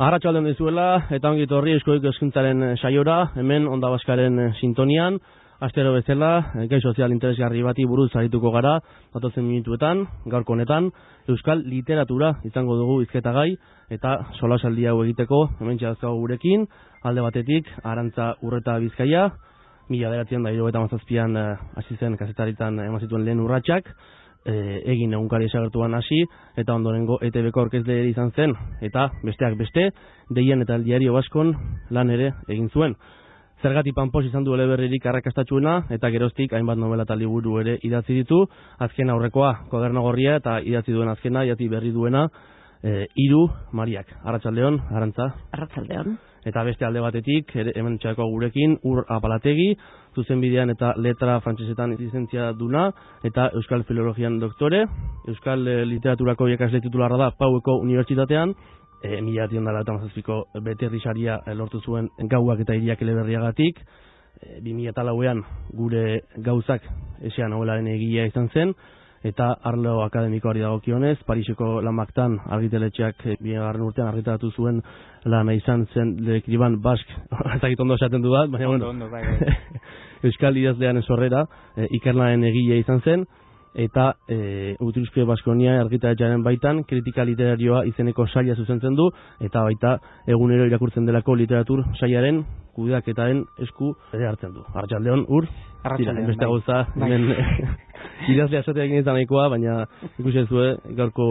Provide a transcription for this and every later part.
Arratsaldeon dizuela, eta ongi etorri Euskoiko Hezkuntzaren saiora, hemen Onda Baskaren sintonian, astero bezala, gai sozial interesgarri bati buruz arituko gara, datozen minutuetan, gaurko honetan, euskal literatura izango dugu hizketagai, eta solasaldi hau egiteko, hemen txadazkago gurekin, alde batetik, Arantza Urreta Bizkaia, 1977an hasi zen kazetaritan eman zituen lehen urratsak, egin egunkari esagertuan hasi, eta ondorengo ETB-ko aurkezle izan zen, eta besteak beste, Deien eta El Diario Baskon lan ere egin zuen. Zergatik Panpos izan du eleberririk arrakastatsuena, eta geroztik hainbat novela eta liburu ere idatzi ditu, azken aurrekoa Koaderno Gorria, eta idatzi duen azkena, idatzi berri duena, Hiru Mariak. Arratsaldeon, Arantza. Arratsaldeon. Eta beste alde batetik, hemen txako gurekin, Ur Apalategi, zuzenbidean eta letra frantsesetan lizentzia duna, eta Euskal Filologian doktore, Euskal Literaturako irakasle titularra da Paueko Unibertsitatean, 1917ko Beterri saria lortu zuen Gauak eta Hiriak eleberriagatik, 2004an gure gauzak esean novelaren egilea izan zen, eta arlo akademikoari dagokionez, Pariseko Lamaktan argitaletxeak 2000 urtean argitaratu zuen lana izan zen Lekriban Bask, ezagit ondo esaten du bat, baina bueno, Euskal idazlearen sorrera, ikerlanaren egilea izan zen, eta Utruzke Baskonia argitaletxearen baitan kritika literarioa izeneko saila zuzentzen du, eta baita egunero irakurtzen delako literatur sailaren kudeaketaren esku ere hartzen du. Arratsaldeon, Ur? Arratsaldeon. Beste gauza, hemen idazlea esatea egin izan nahikoa, baina ikusi zue gaurko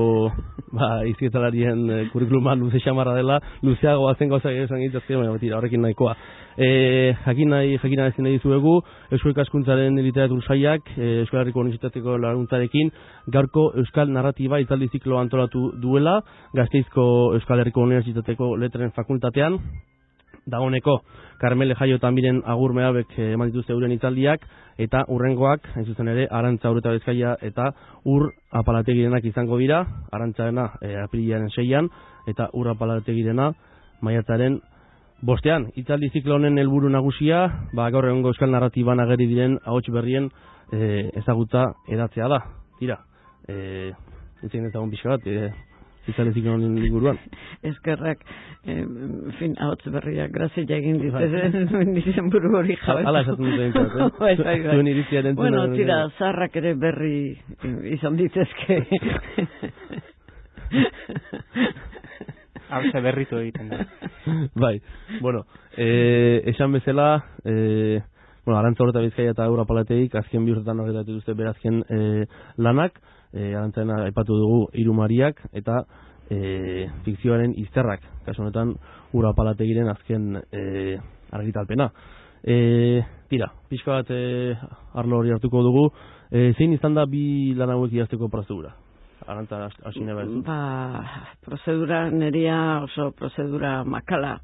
hizketalarien kurrikuluma luze xamarra dela, luzeagoa zen gauza esan egitazke, baina betira, horrekin nahikoa. Jakin ezin nahi dizuegu, Eusko Ikaskuntzaren literatur sailak, Euskal Herriko Unibertsitateko laguntzarekin, gaurko Euskal Narratiba hitzaldi ziklo antolatu duela, Gasteizko Euskal Herriko Unibertsitateko letren fakultatean, dagoeneko Karmele Jaio eta Miren Agur Meabek eman dituzte euren hitzaldiak, eta urrengoak, hain zuzen ere, Arantza Urreta Bizkaia eta Ur Apalategirenak izango dira, Arantzarena apirilaren 6an, eta Ur Apalategirena maiatzaren 5ean. Hitzaldi ziklo honen helburu nagusia, gaur egungo euskal narratiban ageri diren ahots berrien ezagutza edatzea da. Tira, itzen ezagun pixka bat, hitzaldi ziklo honen inguruan. Eskerrak, ahots berriak grazia egin dizen buru hori jabe. Hala esaten dut egin zuen iritziaren. Bueno, tira, zaharrak ere berri izan ditezke. Hauze berritu egiten da. Bai, bueno, esan bezala, Arantza Urreta Bizkaia eta Ur Apalategik azken bi urtetan horretatu duzte berazken lanak, Arantzarena aipatu dugu Hiru Mariak, eta fikzioaren izterrak, kasu honetan Ur Apalategiren azken argitalpena. Tira, pixka bat arlo hori hartuko dugu, zein izan da bi lan hauek idazteko prozedura? Arantza hasi nahi behar. Prozedura neria oso prozedura makala.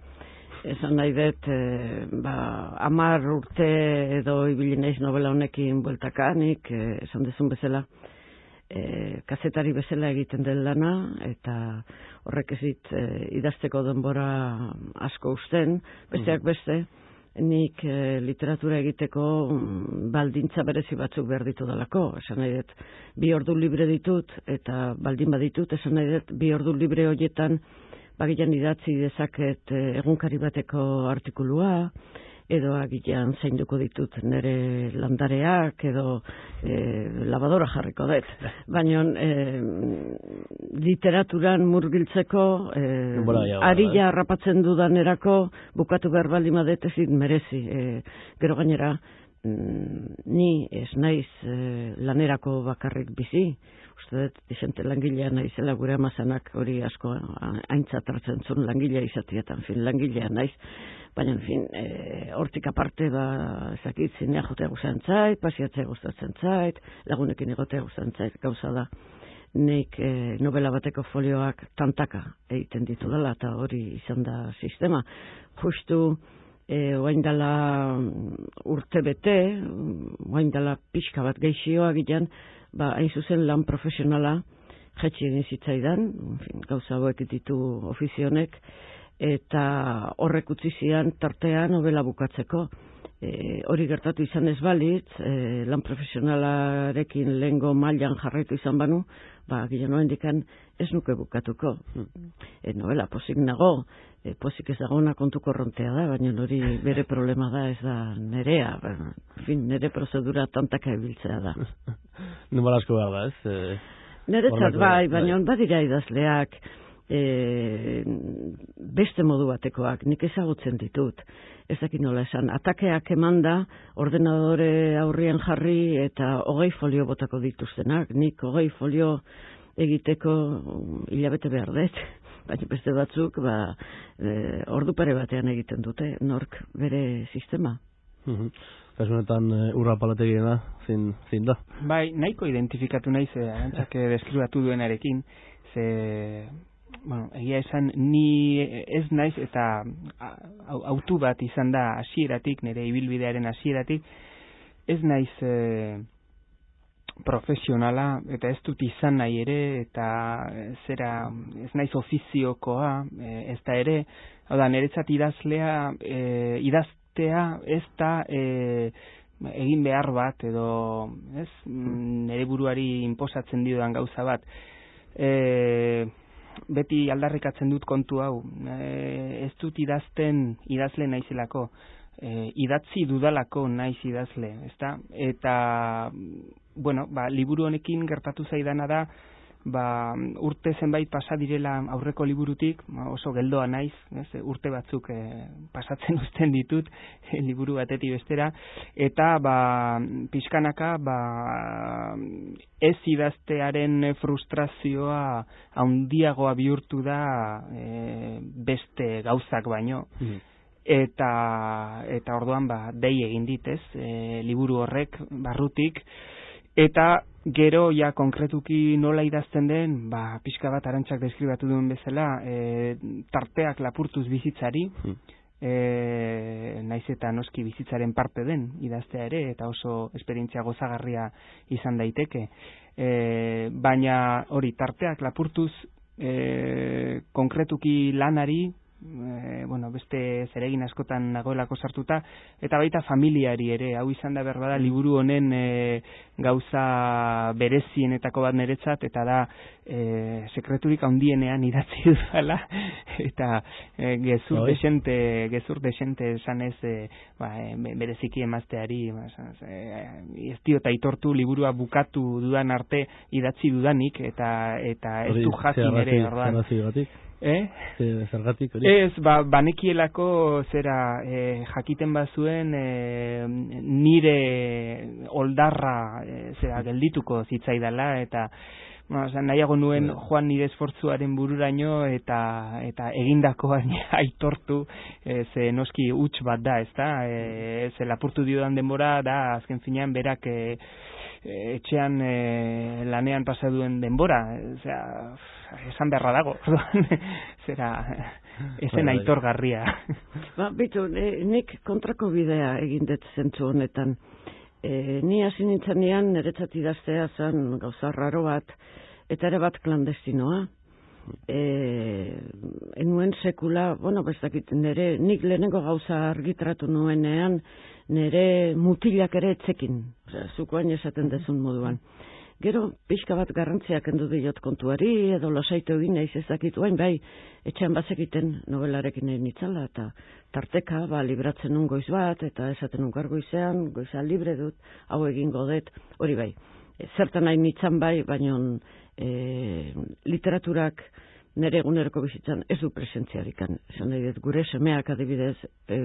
Esan nahi dut, 10 urte edo ibili naiz novela honekin bueltakanik, esan dezun bezala, kazetari bezala egiten den lana, eta horrek ez dit idazteko denbora asko usten, besteak beste, nik literatura egiteko baldintza berezi batzuk behar ditu dalako. Esan nahi dut, 2 ordu libre ditut, eta baldin baditut, esan nahi dut, 2 ordu libre horietan bagian idatzi dezaket egunkari bateko artikulua, edo agian zainduko ditut nire landareak, edo lavadora jarriko dut. Baina literaturan murgiltzeko arila harrapatzen dudanerako bukatu behar baldin badet ezin merezi. Gero gainera, ni ez naiz lanerako bakarrik bizi. Uste dut, dizente langilea naizela gure amazanak hori asko aintzat hartzen zuen langilea izatietan, langilea naiz. Baina, hortik aparte, ezakit, zinea jotea gustatzen zait, pasiatzea gustatzen zait, lagunekin egotea gustatzen zait, gauza da. Nik novela bateko folioak tantaka egiten ditu dela, eta hori izan da sistema. Justu, oain dela urte bete, oain dela pixka bat geixioa gilean, hain zuzen lan profesionala jetxi egin zitzaidan, gauza hauek ditu ofizionek, eta horrek utzi zian tartea novela bukatzeko. hori gertatu izan ez balitz, lan profesionalarekin lehengo mailan jarraitu izan banu, gila dikan ez nuke bukatuko. Novela, pozik nago, pozik ez dagoena kontu korrontea da, baina hori bere problema da, ez da nerea, nere prozedura tantaka ebiltzea da. Numara asko behar da, ez? Neretzat baina badira idazleak, beste modu batekoak, nik ezagutzen ditut. Ez dakit nola esan, atakeak emanda, ordenadore aurrian jarri eta 20 folio botako dituztenak. Nik 20 folio egiteko hilabete behar dut, baina beste batzuk ordu pare batean egiten dute, nork bere sistema. Kasunetan urra palategiena zin da? Bai, nahiko identifikatu naiz, Arantzak deskribatu duenarekin, egia esan ni ez naiz eta autu bat izan da hasieratik, nire ibilbidearen hasieratik, ez naiz profesionala eta ez dut izan nahi ere eta ez naiz ofiziokoa ez da ere, hau da, niretzat idaztea ez da egin behar bat edo nire buruari inposatzen diodan gauza bat. Beti aldarrikatzen dut kontu hau, ez dut idazle naizelako, idatzi dudalako naiz idazle, ezta? Eta, liburu honekin gertatu zaidana da, urte zenbait pasa direla aurreko liburutik, oso geldoa naiz, urte batzuk pasatzen uzten ditut liburu batetik bestera, eta pixkanaka ez idaztearen frustrazioa handiagoa bihurtu da beste gauzak baino. Eta orduan dei egin dit, liburu horrek barrutik, eta gero ja konkretuki nola idazten den, pixka bat Arantzak deskribatu duen bezala, tarteak lapurtuz bizitzari, naiz eta noski bizitzaren parte den idaztea ere, eta oso esperientzia gozagarria izan daiteke. Baina hori, tarteak lapurtuz konkretuki lanari, beste zeregin askotan nagoelako sartuta, eta baita familiari ere, hau izan da berbada liburu honen gauza berezienetako bat niretzat, eta da sekreturik handienean idatzi dudala, eta gezur desente esanez bereziki emazteari, ez diot aitortu liburua bukatu dudan arte idatzi dudanik, eta ez du jakin ere orduan. Zergatik hori? Ez, banekielako jakiten bazuen nire oldarra geldituko zitzaidala, eta nahiago nuen joan nire esfortzuaren bururaino eta egindakoan aitortu, ze noski huts bat da, ezta? Ze lapurtu diodan denbora da, azken finean berak etxean lanean pasa duen denbora, esan beharra dago, ezen aitorgarria. Bitu, nik kontrako bidea egin dut zentzu honetan. Ni hasi nintzanean niretzat idaztea zen gauza raro bat, eta ere bat klandestinoa. Enuen sekula, bestakit, nik lehenengo gauza argitratu nuenean, nire mutilak ere etzekin, zukoain esaten dezun moduan. Gero, pixka bat garrantziak endu diot kontuari, edo lasaitu egin naiz ezakitu hain, etxean bazekiten nobelarekin egin itzala, eta tarteka, libratzen nun goiz bat, eta esaten nun goizean, goizan libre dut, hau egingo dut, hori bai. Zertan hain nitzan baina literaturak nire eguneroko bizitzan ez du presentziarikan. Esan nahi dut, gure semeak adibidez,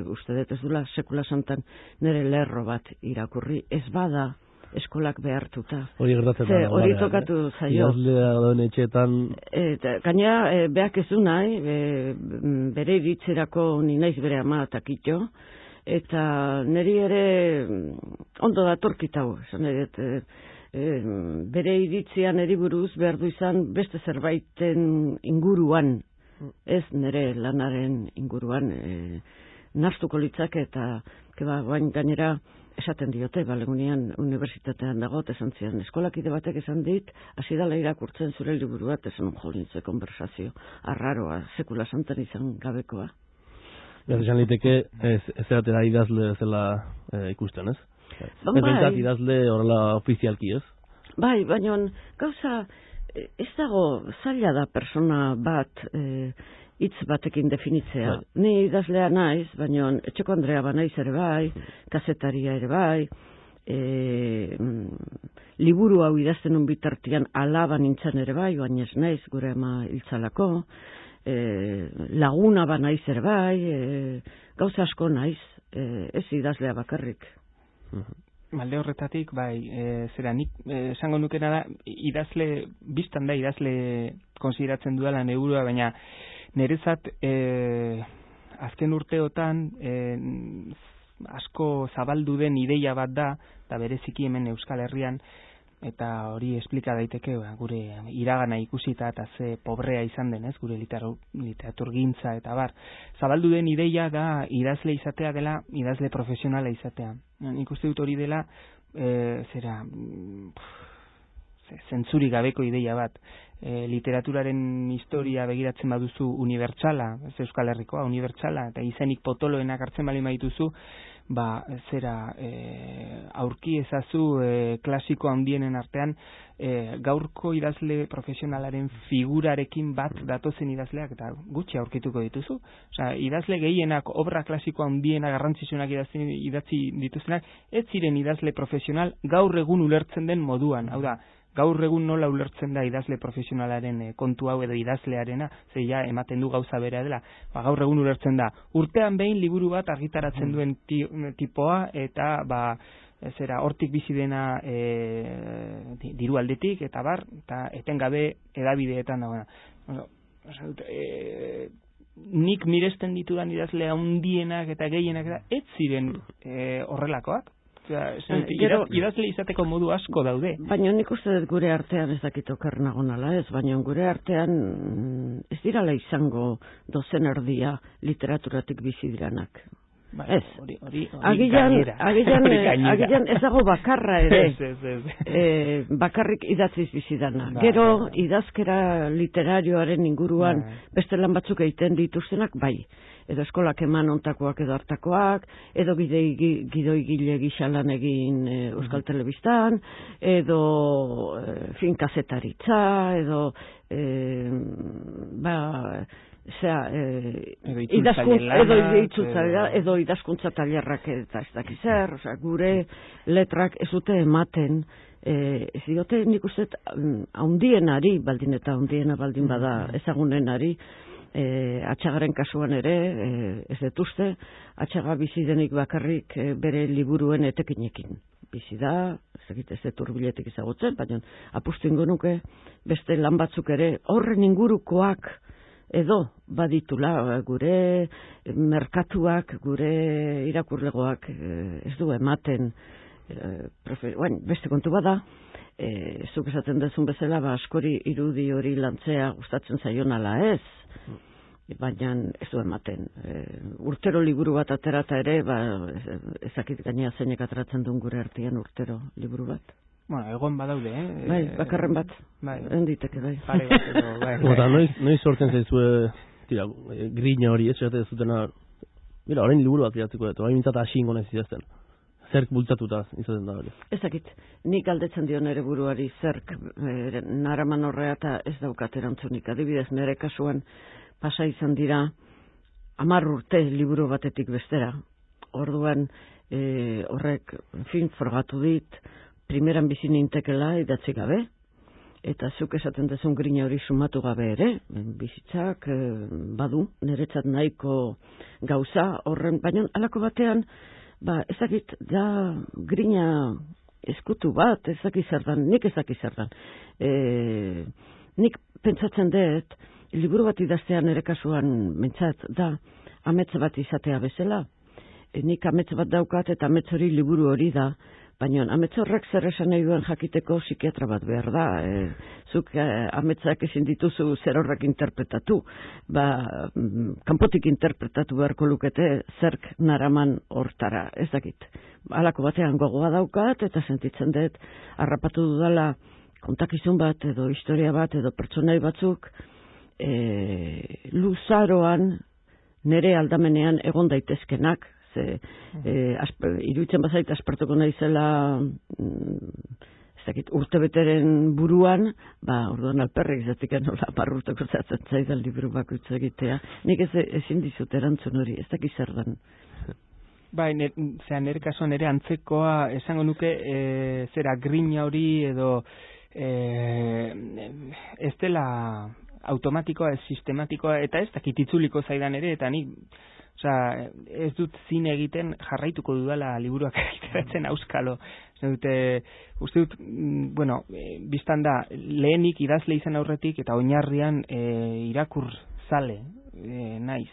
uste dut ez dula sekula santan nire lerro bat irakurri, ez bada eskolak behartuta. Hori gertatzen da. Hori tokatu zaio. Idazlea dauen etxeetan. Gainera, beak ez du nahi, bere iritzerako ni naiz bere ama eta kitxo, eta niri ere ondo datorkitau, esan nahi dut, bere iritzian eri buruz behar du izan beste zerbaiten inguruan, ez nire lanaren inguruan, naztuko litzak eta bain gainera esaten diote, Balegunian unibertsitatean dago, esan zian, eskolakide batek esan dit, hasi dala irakurtzen zure liburu bat, esan jolintze konversazio, arraroa, sekula santan izan gabekoa. esan liteke ez eratera idazle zela ikusten, ez? Ez bintzat idazle horrela ofizialki, ez? Bai, baina gauza ez dago zaila da persona bat hitz batekin definitzea. Ni idazlea naiz, baina etxeko Andrea banaiz ere bai, kazetaria ere bai, liburu hau idazten bitartean alaba nintzen ere bai, baina ez naiz gure ama hiltzalako, laguna banaiz ere bai, gauza asko naiz, ez idazlea bakarrik. Malde horretatik, bai, zera, nik esango nukena da, idazle, biztan da idazle konsideratzen dudala neburua, baina nerezat azken urteotan asko zabaldu den ideia bat da, eta bereziki hemen Euskal Herrian, eta hori esplika daiteke gure iragana ikusita eta ze pobrea izan den, ez, gure literaturgintza eta bar. Zabaldu den ideia da idazle izatea dela idazle profesionala izatea. Nik uste dut hori dela zentzuri gabeko ideia bat. Literaturaren historia begiratzen baduzu unibertsala, ez Euskal Herrikoa, unibertsala, eta izenik potoloenak hartzen bali maituzu, aurki ezazu klasiko handienen artean gaurko idazle profesionalaren figurarekin bat datozen idazleak eta gutxi aurkituko dituzu. Osea, idazle gehienak obra klasiko handienak garrantzitsuenak idatzi dituztenak ez ziren idazle profesional gaur egun ulertzen den moduan. Hau da, gaur egun nola ulertzen da idazle profesionalaren kontu hau edo idazlearena, ze ja ematen du gauza bera dela. Gaur egun ulertzen da, urtean behin liburu bat argitaratzen duen tipoa eta hortik bizi dena diru aldetik eta bar, eta etengabe edabideetan dagoena. Nik miresten ditudan idazle handienak eta gehienak ez ziren horrelakoak. Idazle izateko modu asko daude. Baina nik uste dut gure artean ez dakit oker nagonala ez, baina gure artean ez dirala izango dozen erdia literaturatik bizi diranak. Ez. Agian ez dago bakarra ere. Bakarrik idatziz bizi dana. Gero idazkera literarioaren inguruan beste lan batzuk egiten dituztenak bai. Edo eskolak eman ontakoak edo hartakoak, edo gidoigile gixalan egin Euskal Telebistan, edo kazetaritza, edo edo idazkuntza tailerrak eta ez dakiz zer, gure letrak ez dute ematen, ez diote nik uste haundienari, baldin eta haundiena baldin bada ezagunenari, atxagaren kasuan ere, ez dut uste, atxaga bizi denik bakarrik bere liburuen etekinekin. Bizi da, ez dut urbiletik ezagutzen, baina apustu ingo nuke, beste lan batzuk ere, horren ingurukoak edo baditula, gure merkatuak, gure irakurlegoak ez du ematen, beste kontu bada, zuk esaten dezun bezala, askori irudi hori lantzea gustatzen zaionala ez, baina ez du ematen. Urtero liburu bat aterata ere, ezakit gainea zeinek ateratzen duen gure artean urtero liburu bat. Bueno, egon badaude, Bai, bakarren bat, enditeke bai. Eta noiz sortzen zaizue, grina hori, ez zerate zutena, mira, orain liburu bat iratzeko dut, orain mintzat hasi ingo nahiz idazten. Zerk bultzatuta izaten da hori? Ezakit, nik galdetzen dio nere buruari zerk naraman horrea eta ez daukat erantzunik. Adibidez, nere kasuan pasa izan dira 10 urte liburu batetik bestera. Orduan horrek, frogatu dit, primeran bizi nintekela idatzi gabe, eta zuk esaten dezun grina hori sumatu gabe ere, bizitzak badu, niretzat nahiko gauza horren, baina alako batean, ezakit da grina eskutu bat, ezakit zer dan, nik ezakit zer dan. Nik pentsatzen dut, liburu bat idaztean ere kasuan mentzat da, amets bat izatea bezala. Nik amets bat daukat eta amets hori liburu hori da, baina amets horrek zer esan nahi duen jakiteko psikiatra bat behar da. Zuk ametsak ezin dituzu zer horrek interpretatu. Kanpotik interpretatu beharko lukete zerk naraman hortara, ez dakit. Halako batean gogoa daukat eta sentitzen dut harrapatu dudala kontakizun bat edo historia bat edo pertsonai batzuk luzaroan nere aldamenean egon daitezkenak, ze iruditzen bazait aspertuko naizela ez dakit, urtebeteren buruan, orduan alperrik zatik nola barrurteko zatzen zaidan liburu bakoitza egitea. Nik ezin dizut erantzun hori, ez dakit zer dan. Bai, nire kasuan nire antzekoa esango nuke zera grina hori edo ez dela automatikoa, ez sistematikoa, eta ez dakit itzuliko zaidan ere, eta nik ez dut zine egiten jarraituko dudala liburuak egiteratzen auskalo. Uste dut, bueno, biztan da, lehenik idazle izan aurretik eta oinarrian irakurzale naiz.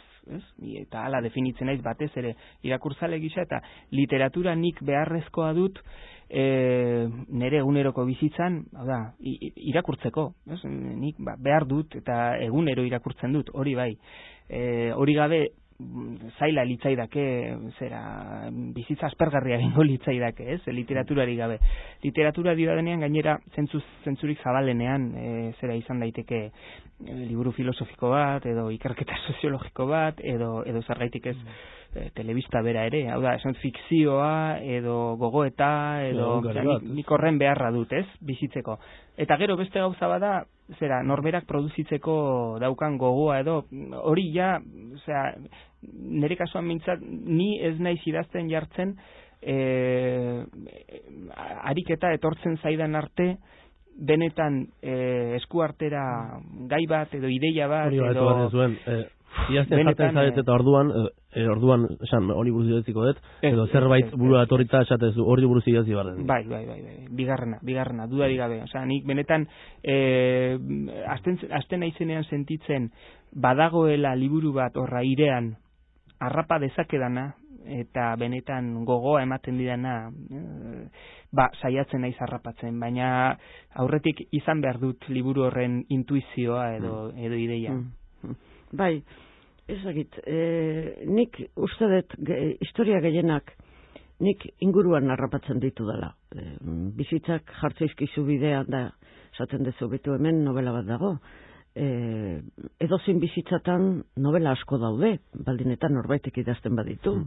Eta hala definitzen naiz batez ere irakurzale gisa, eta literatura nik beharrezkoa dut nire eguneroko bizitzan, irakurtzeko. Nik behar dut eta egunero irakurtzen dut, hori bai. Hori gabe zaila litzaidake, bizitza aspergarria egingo litzaidake, literaturari gabe. Literatura diodanean gainera zentzurik zabalenean izan daiteke liburu filosofiko bat, edo ikerketa soziologiko bat, edo zergaitik ez telebista bera ere, hau da, esan fikzioa, edo gogoeta, edo nik horren beharra dut, bizitzeko. Eta gero beste gauza bada, norberak produzitzeko daukan gogoa, edo hori ja, nire kasuan mintzat, ni ez naiz idazten jartzen, ariketa etortzen zaidan arte, benetan eskuartera gai bat, edo ideia bat, edo... Iazten jaten zaret eta orduan, esan, hori buruz idatziko dut, edo zerbait burua etorrita esatezu, hori buruz idazzi barren. Bai, bigarrena, dudari gabe. Osa, nik benetan, azten naizenean sentitzen, badagoela liburu bat horra irean, harrapa dezakedana, eta benetan gogoa ematen didana, saiatzen naiz harrapatzen, baina aurretik izan behar dut liburu horren intuizioa edo ideia. Bai, ezagit, nik uste dut historia gehienak nik inguruan harrapatzen ditu dela. Bizitzak jartzeizkizu bidean da, esaten dezu betu hemen novela bat dago. Edozin bizitzatan novela asko daude, baldinetan norbaitek idazten baditu.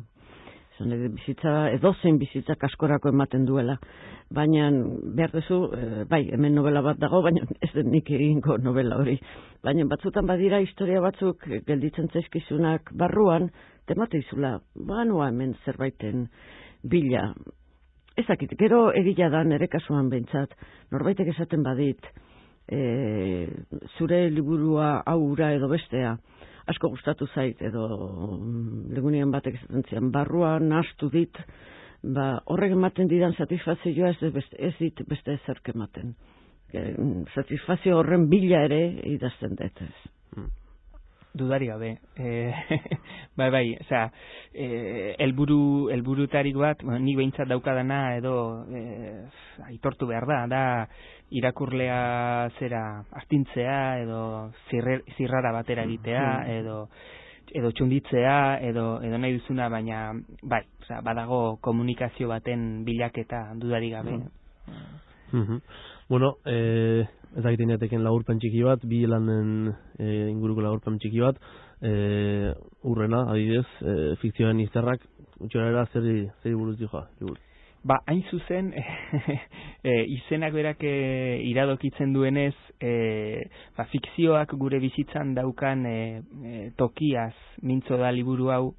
Edozein bizitzak askorako ematen duela, baina behar duzu, bai, hemen novela bat dago, baina ez den nik egingo novela hori. Baina batzutan badira historia batzuk gelditzen zaizkizunak barruan, temateizula, noa hemen zerbaiten bila. Ezakit, gero egila da nere kasuan behintzat, norbaitek esaten badit, zure liburua aurra edo bestea, asko gustatu zait, edo legunian batek esaten zian, barruan nahastu dit, horrek ematen didan satisfazioa ez dit beste ezerk ematen. Satisfazio horren bila ere idazten dut. Dudari gabe. Bai, osea, helburutarik bat, nik behintzat daukadana edo aitortu behar da irakurlea astintzea edo zirrara batera egitea edo txunditzea edo nahi duzuna, baina bai, badago komunikazio baten bilaketa dudari gabe. Bueno, ez dakiten jateken laburpen txiki bat, bi lanen inguruko laburpen txiki bat, urrena, adidez, fikzioen izterrak, utxorera zeri buruz dioa? Hain zuzen, izenak berak iradokitzen duenez, fikzioak gure bizitzan daukan tokiaz mintzo da liburu hau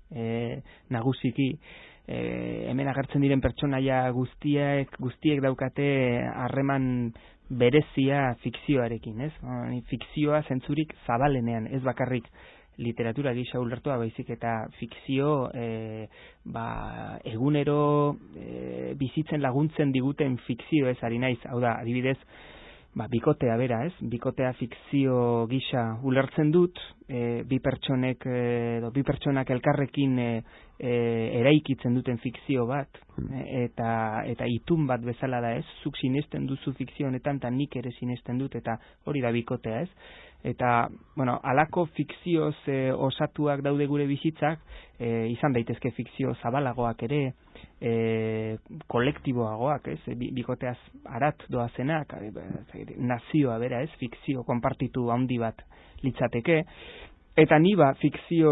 nagusiki. Hemen agertzen diren pertsonaia guztiek daukate harreman berezia fikzioarekin, ez? Fikzioa zentzurik zabalenean, ez bakarrik literatura gisa ulertua, baizik eta fikzio egunero bizitzen laguntzen diguten fikzio ez ari naiz, hau da, adibidez, bikotea bera, ez? Bikotea fikzio gisa ulertzen dut, bi pertsonak elkarrekin eraikitzen duten fikzio bat, eta itun bat bezala da, ez? Zuk sinesten duzu fikzio honetan, eta nik ere sinesten dut, eta hori da bikotea, ez? Eta, bueno, alako fikzioz osatuak daude gure bizitzak, izan daitezke fikzio zabalagoak ere, kolektiboagoak, ez? Bikoteaz arat doazenak, nazioa bera, ez? Fikzio konpartitu handi bat litzateke, Eta ni fikzio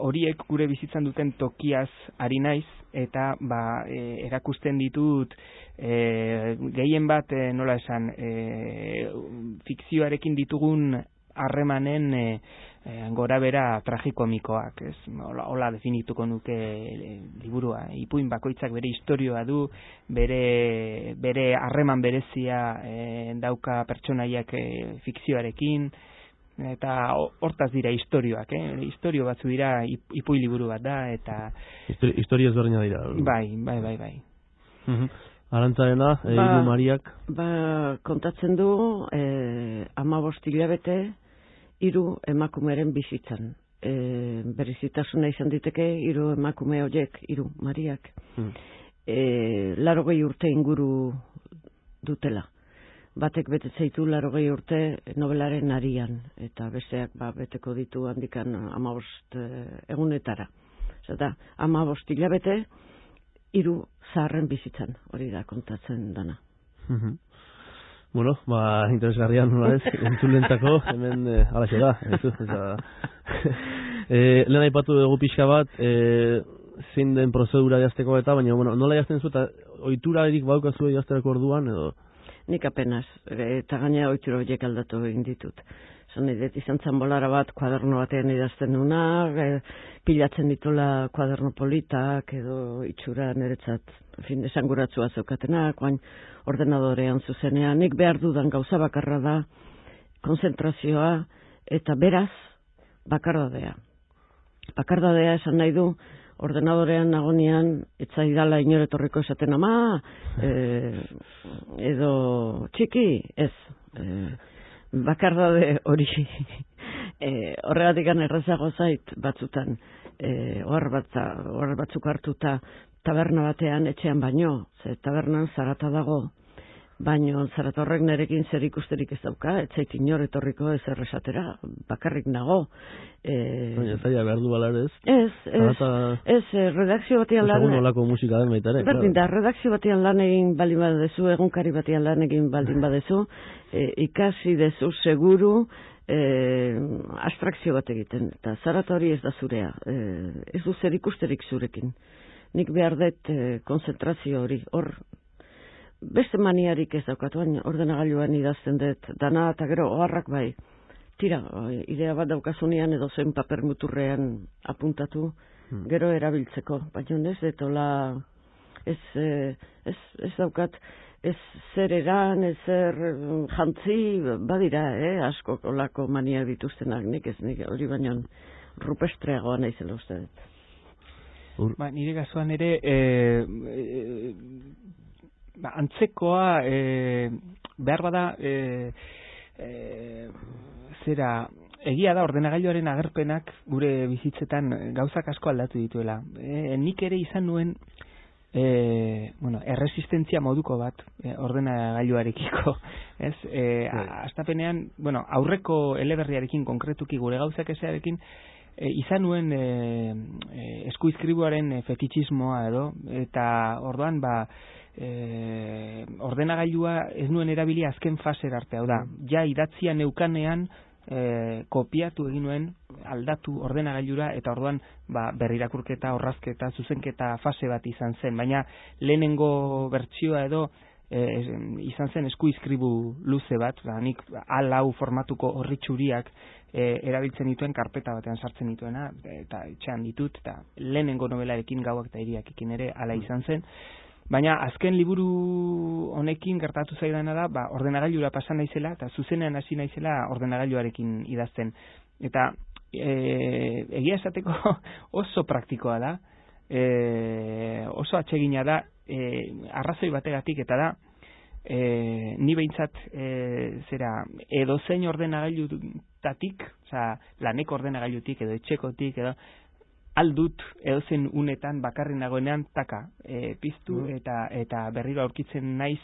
horiek gure bizitzan duten tokiaz ari naiz, eta erakusten ditut gehien bat nola esan fikzioarekin ditugun harremanen gorabera tragikomikoak, ez? Hola definituko nuke liburua. Ipuin bakoitzak bere istorioa du, bere harreman berezia dauka pertsonaiak fikzioarekin, eta hortaz dira istorioak, istorio batzu dira, ipuin liburu bat da, eta historia ezberdina dira. Bai. Arantzarena, Hiru Mariak? Kontatzen du 15 hilabete 3 emakumeren bizitzan. Berezitasuna izan diteke 3 emakume horiek, 3 Mariak. 80 urte inguru dutela. Batek betetzeitu 80 urte nobelaren arian, eta besteak beteko ditu handikan 15 egunetara. Zata, 15 hilabete 3 zaharren bizitzan, hori da kontatzen dana. Bueno, interesgarrian nola ez, entzulentzako, hemen alaxe da. Lehen aipatu dugu pixka bat, zein den prozedura jazteko eta, baina nola jazten zu, eta oiturarik baukazu jazterako orduan, edo? Nik apenas, eta gaina oitura horiek aldatu egin ditut. Zan edet izan zan bolara bat, kuaderno batean idazten duna, pilatzen ditula kuaderno politak, edo itxura niretzat, esanguratzua zeukatenak, oain ordenadorean zuzenean. Nik behar dudan gauza bakarra da, konzentrazioa, eta beraz, bakardadea. Bakardadea esan nahi du, ordenadorean nagonean, etzaidala inoretorriko esaten ama, edo txiki, ez, bakardade hori, horregatik errazago zait batzutan, ohar batzuk hartuta taberna batean etxean baino, ze tabernan zarata dago, baino zarata horrek nerekin zer ikusterik ez dauka, etzait inor etorriko ez erresatera, bakarrik nago. Baina zaila behar du balar ez? Ez, redakzio batean lan... Segun olako musika den baita ere. Berdin da, redakzio batean lan egin baldin badezu, egunkari batean lan egin baldin badezu, ikasi dezu seguru abstrakzio bat egiten, eta zarata hori ez da zurea, ez du zer ikusterik zurekin. Nik behar dut konzentrazio hori, hor beste maniarik ez daukat, ordenagailuan idazten dut, dana eta gero oharrak bai, tira, idea bat daukazunean edo zen paper muturrean apuntatu, gero erabiltzeko, baina ez detola, ez daukat, ez zer eran, ez zer jantzi, badira, asko olako mania dituztenak, nik ez, nik hori baina rupestreagoa naizela uste dut. Nire gazuan ere, antzekoa behar bada zera egia da ordenagailuaren agerpenak gure bizitzetan gauzak asko aldatu dituela. Nik ere izan nuen erresistentzia moduko bat ordenagailuarekiko, ez? Astapenean, aurreko eleberriarekin konkretuki gure gauzak ezearekin izan nuen eskuizkribuaren fetitxismoa edo, eta orduan ordenagailua ez nuen erabili azken faser arte, hau da, ja idatzia neukanean kopiatu egin nuen aldatu ordenagailura, eta orduan berrirakurketa, orrazketa, zuzenketa fase bat izan zen, baina lehenengo bertsioa edo izan zen eskuizkribu luze bat, nik A4 formatuko horri txuriak erabiltzen dituen karpeta batean sartzen dituena, eta etxean ditut, eta lehenengo nobelarekin Gauak eta Hiriakekin ere hala izan zen. Baina azken liburu honekin gertatu zaidana da, ordenagailura pasan naizela, eta zuzenean hasi naizela ordenagailuarekin idazten. Eta egia esateko oso praktikoa da, oso atsegina da, arrazoi bategatik, eta da, ni behintzat edozein ordenagailutatik, laneko ordenagailutik edo etxekotik edo aldut edozen unetan bakarri nagoenean taka piztu eta berriro aurkitzen naiz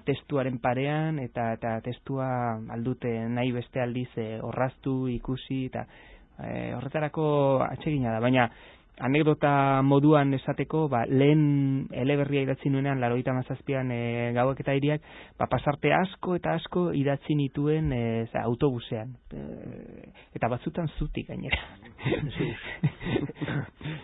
testuaren parean eta testua aldute nahi beste aldiz orraztu, ikusi eta horretarako atsegina da, baina anekdota moduan esateko, lehen eleberria idatzi nuenean, 97an Gauak eta hiriak, pasarte asko eta asko idatzi nituen autobusean. Eta batzutan zutik gainera.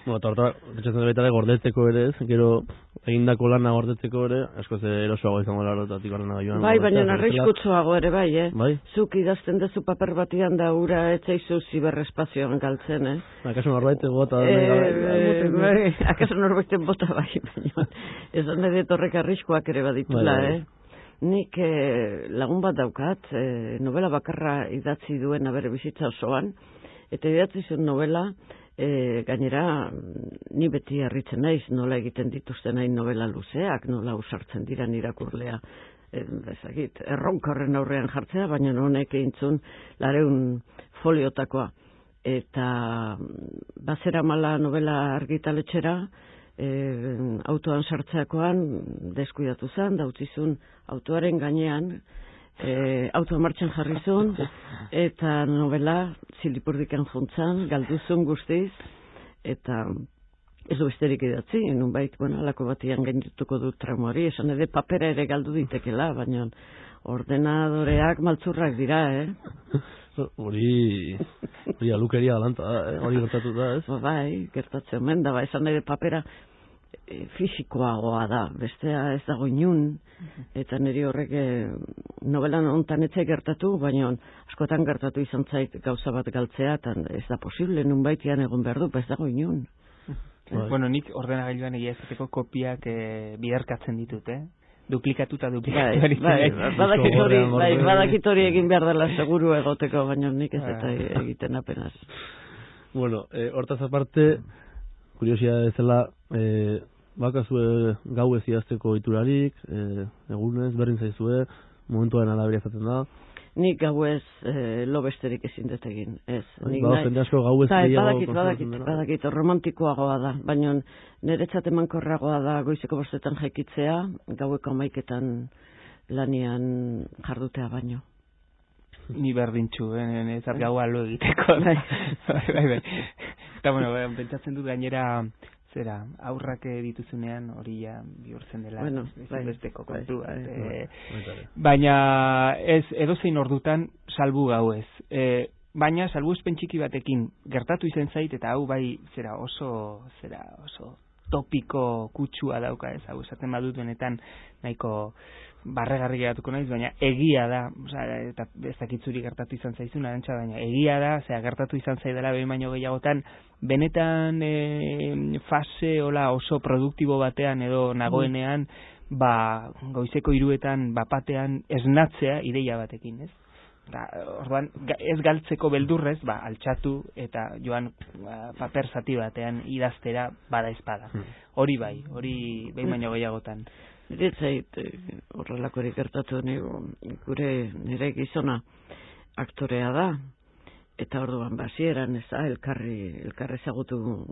Eta horta, etxatzen baita gordetzeko ere, gero egindako lana gordetzeko ere, asko ze erosoago izango larotatik horrena joan. Bai, baina arriskutsuago ere bai, Zuk idazten dezu paper batian da ura etzaizu ziberespazioan galtzen, Akaso norbait bota akaso norbaiten bota bai, baina esan edet horrek arriskoak ere baditula, Nik lagun bat daukat, novela bakarra idatzi duen bere bizitza osoan, eta idatzi zuen novela, gainera, ni beti harritzen naiz, nola egiten dituzten hain novela luzeak, nola usartzen dira irakurlea, erronkorren aurrean jartzea, baina honek eintzun 200 foliotakoa. Eta bazera mala novela argitaletxera, autoan sartzeakoan deskuidatu zen, dautzizun autoaren gainean, autoa martxan jarri zuen, eta novela zilipurdikan juntzan, galduzun guztiz, eta ez du besterik idatzi, nunbait, alako batian gaindutuko du trauma hori, esan ere papera ere galdu ditekela, baina ordenadoreak maltzurrak dira, Hori alukeria galanta da, hori gertatu da, ez? Bai, gertatzen omen da, esan ere papera fisikoagoa da, bestea ez dago inun, eta niri horrek novelan hontan etzai gertatu, baina askotan gertatu izan zait gauza bat galtzea, eta ez da posible, nun baitian egon behar du, ez dago inun. Bueno, nik ordenagailuan egia ezateko kopiak biderkatzen ditut, duplikatuta. Badakit hori egin behar dela seguru egoteko, baina nik ez eta egiten apenas. Bueno, hortaz aparte, kuriosia ezela, bakazue gau ez idazteko iturarik, egunez, berdin zaizue, momentuaren arabera izaten da. Nik gau ez lo besterik ezin dut egin, ez. Jende asko gau ez badakit, romantikoagoa da, baina niretzat emankorragoa da goizeko 5 jaikitzea, gaueko 11 lanian jardutea baino. Ni berdintxu, ez gaua lo egiteko. Bai. Eta bueno, pentsatzen dut gainera, aurrak dituzunean hori bihurtzen dela, besteko kontu bat. Baina ez edozein ordutan salbu gauez. Baina salbuespen txiki batekin gertatu izan zait, eta hau bai oso topiko kutsua dauka, ez hau esaten badut benetan nahiko barregarri geratuko naiz, baina egia da, eta ez dakitzuri gertatu izan zaizun, baina egia da, gertatu izan zaidala behin baino gehiagotan, benetan fase oso produktibo batean edo nagoenean, goizeko 3etan bapatean esnatzea ideia batekin, ez? Orduan, ez galtzeko beldurrez, altxatu eta joan paper zati batean idaztera bada espada. Hori bai, hori behin baino gehiagotan. Niretzait horrelakorik gertatu nire gizona aktorea da, eta orduan basieran elkarri ezagutu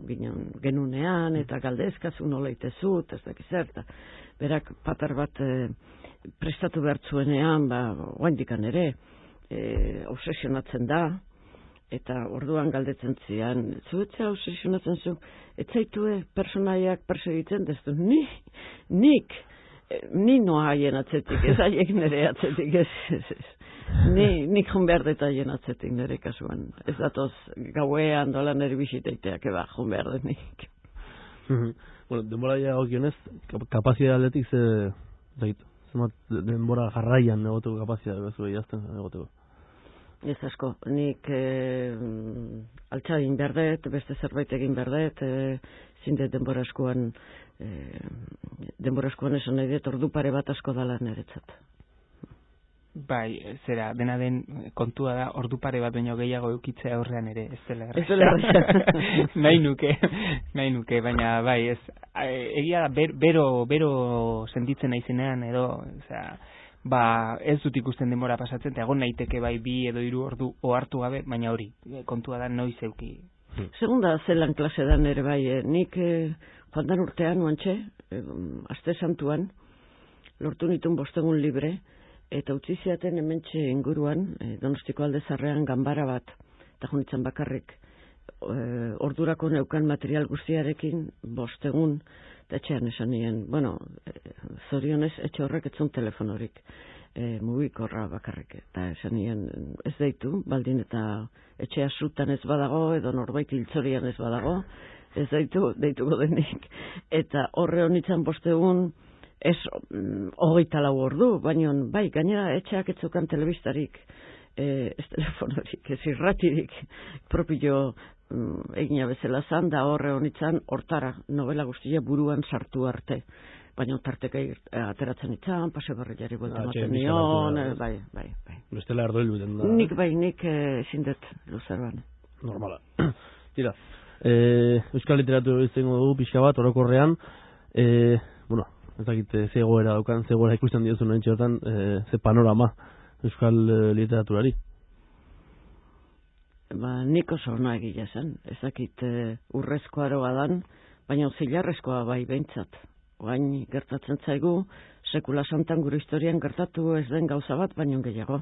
genunean, eta galdezkazu nola itezu, ez dakizer, eta berak paper bat prestatu behar zuenean, oaindikan ere, obsesionatzen da, eta orduan galdetzen zian, zuetzea obsesionatzen zu, etzaitue personaiak persegitzen, dezu, Ni noa haien atzetik, ez haiek nire atzetik, ez. Nik joan behar deta haien atzetik nire kasuan. Ez datoz gauean dola nire bisiteiteak joan behar denik. Bueno, denbora ja okionez, kapazia atletik denbora jarraian egoteko kapazia bezu idazten egoteko. Ez asko, nik altxa egin behar dut, beste zerbait egin behar dut, zindet denbora askoan esan nahi dut, ordu pare bat asko dala niretzat. Bai, dena den kontua da, ordu pare bat baino gehiago eukitzea aurrean ere, ez dela erraza. Ez dela erraza. nahi nuke, baina bai, egia da, bero sentitzen naizenean, edo, ez dut ikusten denbora pasatzen, eta egon naiteke bai 2 edo 3 ordu ohartu gabe, baina hori, kontua da noiz euki. Segunda zelan klase da nere bai, nik joan dan urtean, oantxe, aste santuan, lortu nitun 5 egun libre, eta utzi ziaten hementxe inguruan, Donostiko Alde Zarrean ganbara bat, eta jonitzen bakarrik ordurako neukan material guztiarekin 5 egun, eta etxean esan nien, zorionez etxe horrek etzun telefonorik, mugikorra bakarrik, eta esan nien ez deitu, baldin eta etxea sutan ez badago, edo norbait hiltzorian ez badago, ez deituko denik, eta horre honitzen 5 egun, ez 24 ordu, baina bai, gainera etxeak etzukan telebistarik, ez telefonorik, ez irratirik, propio egina bezala zan, da horre honitzen hortara novela guztia buruan sartu arte. Baina tarteka ateratzen itzan, pase barriari buelta maten nion, bai. Bestela erdo hilbiten da. Nik zindet luzerban. Normala. Tira, euskal literatura izango dugu pixka bat, orokorrean, ez dakit zegoera daukan, zegoera ikusten diozun entxeotan, ze panorama euskal literaturari. Nik oso hona egila zen, ez dakit urrezko aroa dan, baina zilarrezkoa bai behintzat. Oain gertatzen zaigu, sekula santan gure historian gertatu ez den gauza bat, baino gehiago.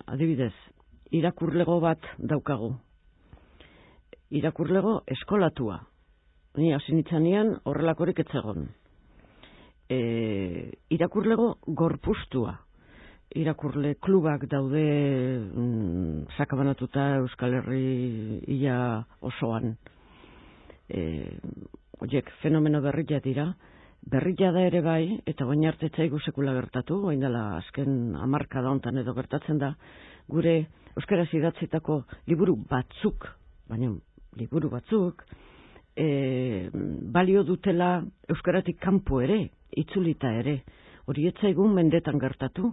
Adibidez, irakurlego bat daukagu. Irakurlego eskolatua. Ni hasi nitzanean horrelakorik etzegon. Irakurlego gorpuztua. Irakurle klubak daude sakabanatuta Euskal Herri ia osoan. Oiek, fenomeno berria dira. Berria da ere bai, eta baina arte zaigu sekula gertatu, baina dela azken hamarkada hontan edo gertatzen da, gure euskaraz idatzitako liburu batzuk, baina liburu batzuk, balio dutela euskaratik kanpo ere, itzulita ere. Hori ez zaigun mendetan gertatu.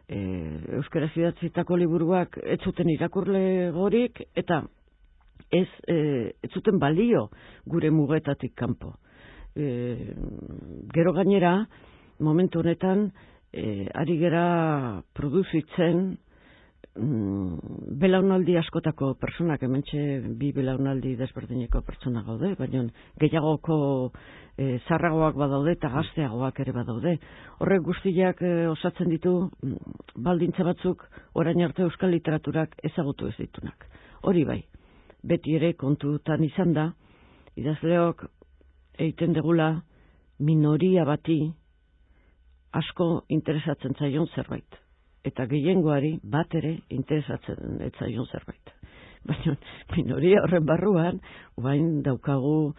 Euskaraz idatzitako liburuak ez zuten irakurle gorik, eta ez zuten balio gure mugetatik kanpo. Gero gainera, momentu honetan, ari gera produzitzen belaunaldi askotako personak, hementxe 2 belaunaldi desberdineko pertsona gaude, baina gehiagoko zarragoak badaude eta gazteagoak ere badaude. Horrek guztiak osatzen ditu baldintza batzuk orain arte euskal literaturak ezagutu ez ditunak. Hori bai, beti ere kontutan izan da, idazleok egiten degula minoria bati asko interesatzen zaion zerbait. Eta gehiengoari bat ere interesatzen ez zaion zerbait. Baina minoria horren barruan, oain daukagu,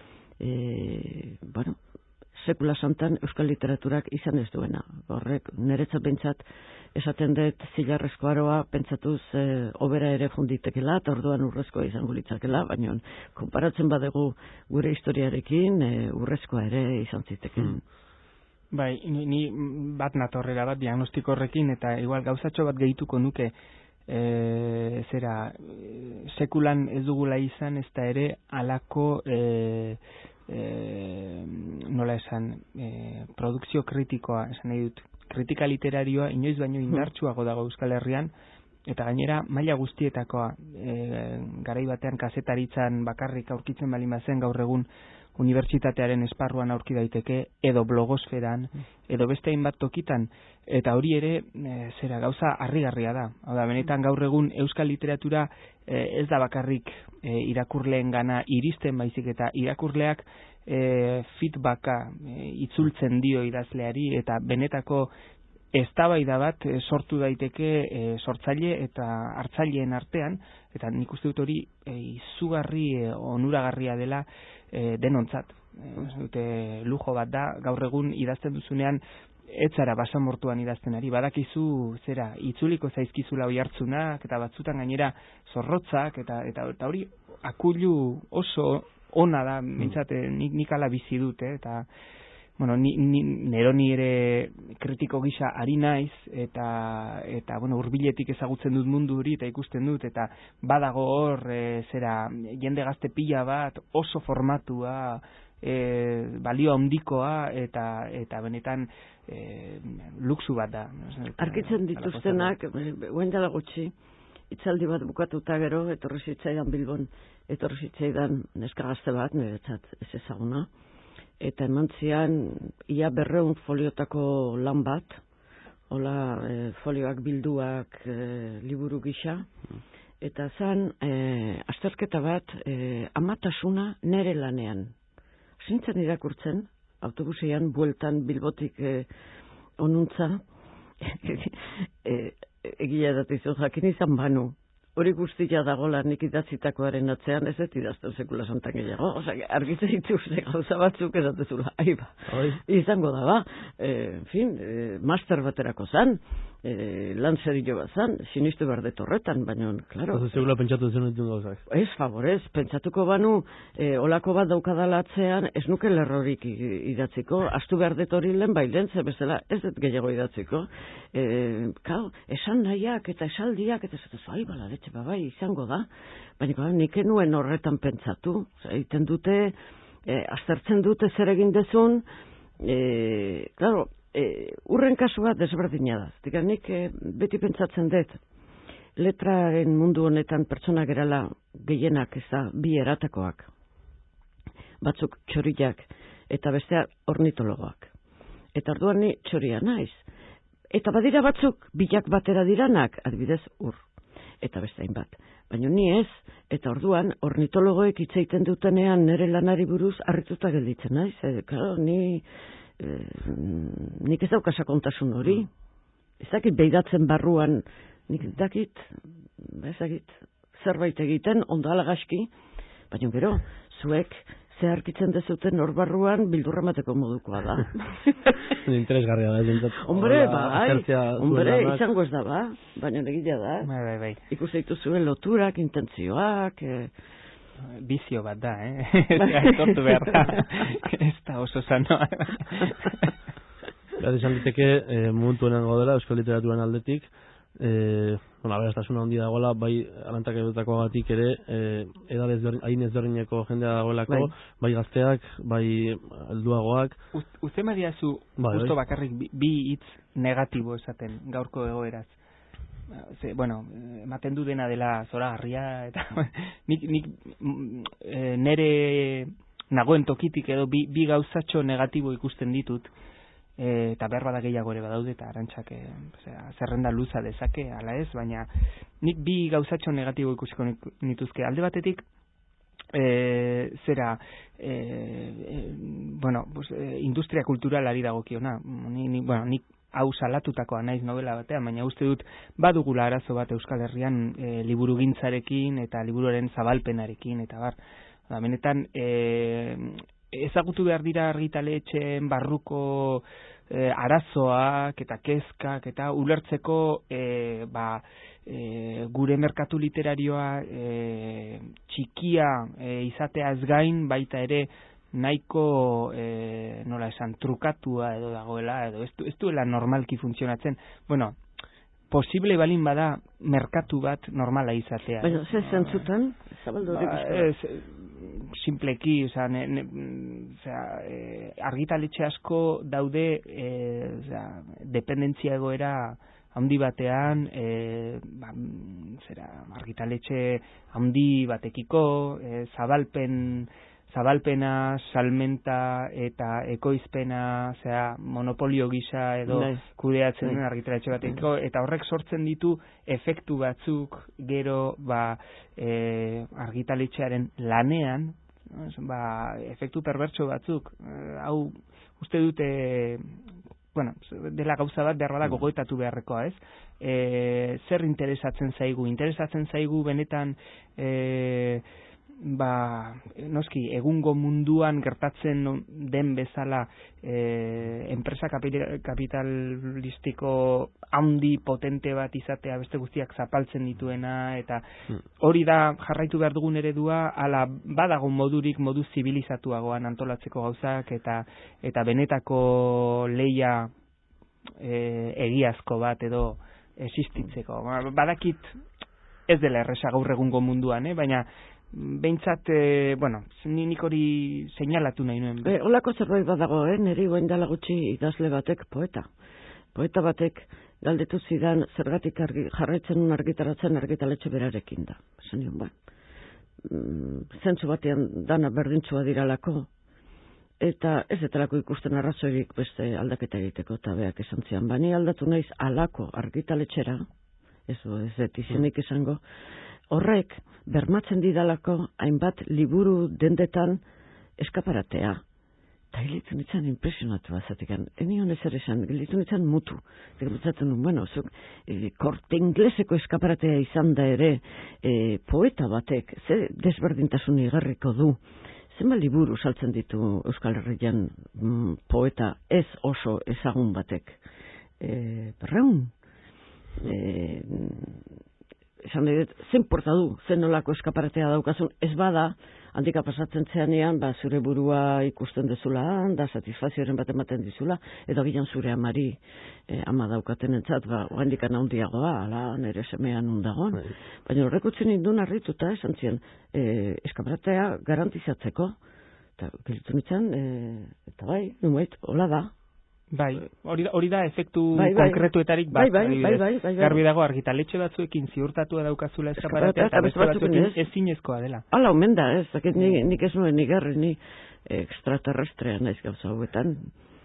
sekula santan euskal literaturak izan ez duena. Horrek niretzat bentsat esaten dut zilarrezko aroa pentsatuz obera ere funditekela, eta orduan urrezkoa izango litzakela, baina konparatzen badegu gure historiarekin urrezkoa ere izan ziteken. Bai, ni bat natorrera bat diagnostiko horrekin, eta igual gauzatxo bat gehituko nuke, sekulan ez dugula izan, ez da ere alako nola esan, produkzio kritikoa, esan nahi dut, kritika literarioa inoiz baino indartsuago dago Euskal Herrian, eta gainera maila guztietakoa, garai batean kazetaritzan bakarrik aurkitzen bali mazen gaur egun unibertsitatearen esparruan aurki daiteke, edo blogosferan, edo beste hainbat tokitan, eta hori ere gauza harrigarria da. Hau da, benetan gaur egun euskal literatura ez da bakarrik irakurleen gana iristen, baizik eta irakurleak feedbacka itzultzen dio idazleari, eta benetako eztabaida bat sortu daiteke sortzaile eta hartzaileen artean, eta nik uste dut hori izugarri onuragarria dela denontzat. Lujo bat da, gaur egun idazten duzunean ez zara basamortuan idazten ari, badakizu itzuliko zaizkizula oihartzunak, eta batzutan gainera zorrotzak, eta hori akulu oso ona da, nik ala bizi dut, eta Neroni ere kritiko gisa ari naiz, eta hurbiletik ezagutzen dut mundu hori, eta ikusten dut, eta badago hor, jende gazte pila bat, oso formatua, balio handikoa, eta benetan luxu bat da. Arkitzen dituztenak, guen dela gutxi, itzaldi bat bukatuta gero, etorri zitzaidan Bilbon, etorri zitzaidan neska gazte bat, niretzat ez ezaguna, eta eman zian ia 200 foliotako lan bat, hola folioak bilduak liburu gisa, eta zan azterketa bat amatasuna nere lanean. Zintzen irakurtzen, autobusean, bueltan, Bilbotik onuntza, egia datizu jakin izan banu. Hori guztia dagoela nik idatzitakoaren atzean, ez dut idazten sekula santan gehiago. Osa, argitzen dituzte gauza batzuk esatezula. Aiba, izango da ba. Master baterako zan, lan zerillo bat zan, sinistu behar detorretan, baina, klaro. Oso, segula pentsatu zen ditun gauzak. Ez, favorez, pentsatuko banu, olako bat daukadala atzean, ez nuke lerrorik idatziko, astu behar detori lehen bailen, ze bezala, ez dut gehiago idatziko. Esan nahiak eta esaldiak, eta ez aiba, bai, izango da, baina nik enuen horretan pentsatu, egiten dute, aztertzen dute zer egin dezun, claro, urren kasua desberdina da. Dika, nik beti pentsatzen dut, letraren mundu honetan pertsona gerala gehienak ez da bi eratakoak, batzuk txoriak eta bestea ornitologoak. Eta orduan ni txoria naiz. Eta badira batzuk bilak batera diranak, adibidez ur. Eta beste hainbat. Baina ni ez, eta orduan, ornitologoek hitz egiten dutenean nire lanari buruz harrituta gelditzen naiz. Claro, nik ez daukasa kontasun hori. Ez dakit behidatzen barruan, nik dakit zerbait egiten, ondo alagaski, baina gero, zuek zeharkitzen dezuten hor barruan bildurra mateko modukoa da. Interesgarria da. Hombre, izango ez da ba, baina egila da. Bai. Ikusi dituzuen loturak, intentzioak... Bizio bat da, Aitortu behar da. Ez da oso sanoa. Esan diteke, momentu honen dela, euskal literaturan aldetik, aberastasuna handi dagoela, bai alantak edutakoagatik ere, hain ezberdineko jendea dagoelako, bai gazteak, bai helduagoak. Uste mariazu, justo bakarrik bi hitz negatibo esaten gaurko egoeraz. Ematen du dena dela zoragarria, eta nik nere nagoen tokitik edo bi gauzatxo negatibo ikusten ditut, eta behar bada gehiago ere badaude, eta Arantxak zerrenda luza dezake, ala ez, baina nik bi gauzatxo negatibo ikusiko nituzke. Alde batetik, industria kulturalari dagokiona. Nik hau salatutakoa naiz novela batean, baina uste dut badugula arazo bat Euskal Herrian liburugintzarekin eta liburuaren zabalpenarekin, eta bar. Benetan, ezagutu behar dira argitaletxeen barruko arazoak eta kezkak eta ulertzeko gure merkatu literarioa txikia izateaz gain baita ere nahiko nola esan trukatua edo dagoela edo ez duela normalki funtzionatzen. Posible balin bada merkatu bat normala izatea. Baina, ze zentzutan? Zabaldu simpleki, argitaletxe asko daude dependentzia egoera handi batean, argitaletxe handi batekiko, zabalpena, salmenta eta ekoizpena, monopolio gisa edo kudeatzen den argitaletxe batekiko, eta horrek sortzen ditu efektu batzuk gero argitaletxearen lanean, efektu perbertso batzuk. Hau uste dute, dela gauza bat behar bada gogoetatu beharrekoa, ez? Zer interesatzen zaigu? Interesatzen zaigu benetan noski, egungo munduan gertatzen den bezala enpresa kapitalistiko handi potente bat izatea beste guztiak zapaltzen dituena, eta hori da jarraitu behar dugun eredua, ala badago modu zibilizatuagoan antolatzeko gauzak, eta benetako leia egiazko bat edo existitzeko. Badakit ez dela erresa gaur egungo munduan, baina behintzat, nik hori seinalatu nahi nuen. Olako zerbait badago, niri guen dela gutxi idazle batek poeta. Poeta batek galdetu zidan zergatik jarraitzen un argitaratzen argitaletxe berarekin da. Zentzu batean dana berdintzua diralako, eta ez etelako ikusten arrazoirik beste aldaketa egiteko, eta beak esan zian. Bani aldatu naiz alako argitaletxera, ez dut izenik izango, horrek bermatzen didalako hainbat liburu dendetan eskaparatea. Eta gilitu nintzen impresionatu bazatik. Eni honez ere esan, gilitu nintzen mutu. Gilitzen nun, bueno, korte ingleseko eskaparatea izan da ere, poeta batek, ze desberdintasun igarriko du, zenba liburu saltzen ditu Euskal Herrian poeta ez oso ezagun batek. Berreun. Esan nahi dut, zen porta du, zen nolako eskaparatea daukazun, ez bada, handika pasatzen zeanean, zure burua ikusten dezula, da satisfazioaren bat ematen dizula, edo gilan zure amari ama daukaten entzat, handikan handiagoa, ala, nire semean undagoan. Baina horrek utzen indun harrituta, esan ziren, eskaparatea garantizatzeko, eta gilitu nintzen, eta bai, numait, hola da. Bai, hori da efektu konkretuetarik bat. Garbi dago argitaletxe batzuekin ziurtatua daukazula eskaparatea, eta beste batzuekin ezinezkoa dela. Hala, omen da, ez, nik ez nuen igarri, ni extraterrestrea naiz gauza hauetan.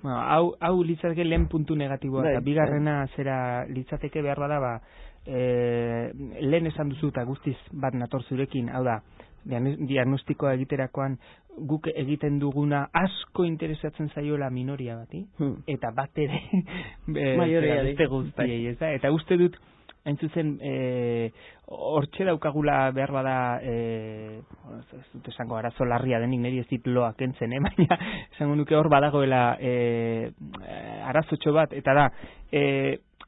Hau litzateke lehen puntu negatiboa, eta bigarrena zera litzateke behar bada, lehen esan duzu eta guztiz bat nator zurekin, hau da, diagnostikoa egiterakoan guk egiten duguna asko interesatzen zaiola minoria bati, eta bat ere beste guztiei, ez da? Eta uste dut, hain zuzen, hortxe daukagula behar bada, ez dut esango arazo larria denik, niri ez dit loak entzen, baina esango nuke hor badagoela arazotxo bat, eta da,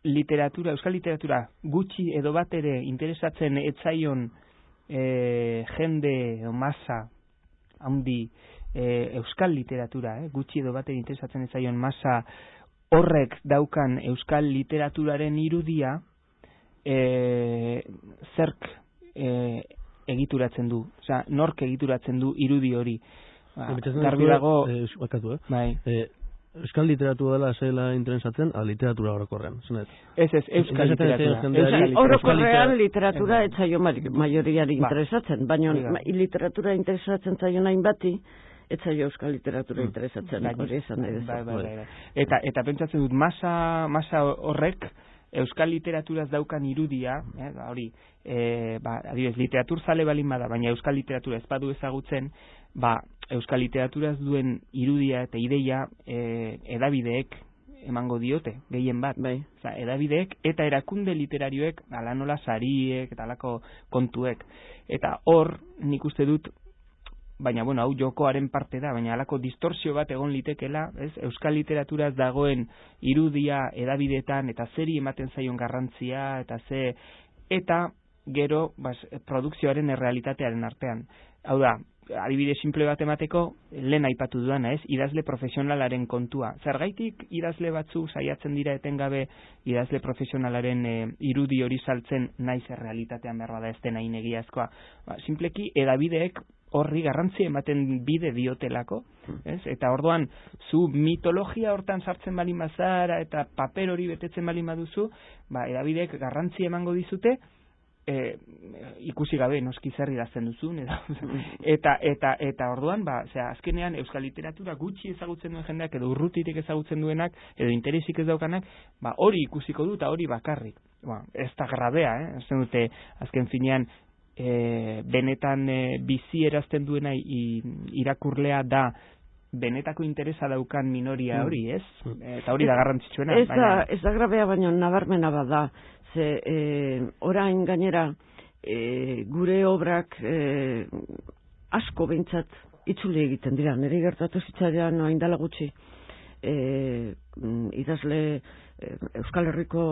literatura, euskal literatura, gutxi edo bat ere interesatzen etzaion jende o masa handi euskal literatura, gutxi edo baten interesatzen ez zaion masa horrek daukan euskal literaturaren irudia zerk egituratzen du, osea, nork egituratzen du irudi hori. Garbi dago, euskal literatura dela zela interesatzen, literatura orokorrean. Ez, euskal literatura. Orokorrean literatura ez zaio maioriari interesatzen, baina literatura interesatzen zaio nahin bati, ez zaio euskal literatura interesatzen, hori esan nahi dezu. Eta pentsatzen dut, masa horrek euskal literaturaz daukan irudia, hori, adibidez, literatur zale balin bada, baina euskal literatura ez badu ezagutzen, euskal literaturaz duen irudia eta ideia edabideek emango diote, gehien bat. Edabideek eta erakunde literarioek, ala nola sariek eta alako kontuek. Eta hor, nik uste dut, baina, hau jokoaren parte da, baina alako distorsio bat egon litekela, euskal literaturaz dagoen irudia edabideetan eta zeri ematen zaion garrantzia, eta gero produkzioaren errealitatearen artean. Hau da, adibide simple bat emateko, lehen aipatu duana, idazle profesionalaren kontua. Zergaitik idazle batzu saiatzen dira etengabe idazle profesionalaren irudi hori saltzen naiz errealitatean behar bada ez dena inegiazkoa. Simpleki edabideek horri garrantzi ematen bide diotelako, eta orduan zu mitologia hortan sartzen balin bazara eta paper hori betetzen balin baduzu, edabideek garrantzi emango dizute, ikusi gabe noski zer idazten duzun eta orduan azkenean euskal literatura gutxi ezagutzen duen jendeak edo urrutirik ezagutzen duenak edo interesik ez daukanak hori ikusiko du eta hori bakarrik ez da grabea, ez dute azken finean benetan bizi erazten duena irakurlea da benetako interesa daukan minoria hori, ez? Eta hori da garrantzitsuena. Ez da grabea, baina nabarmena bada. Orain gainera gure obrak asko behintzat itzuli egiten dira. Nire gertatu zitzaidan haindala gutxi idazle Euskal Herriko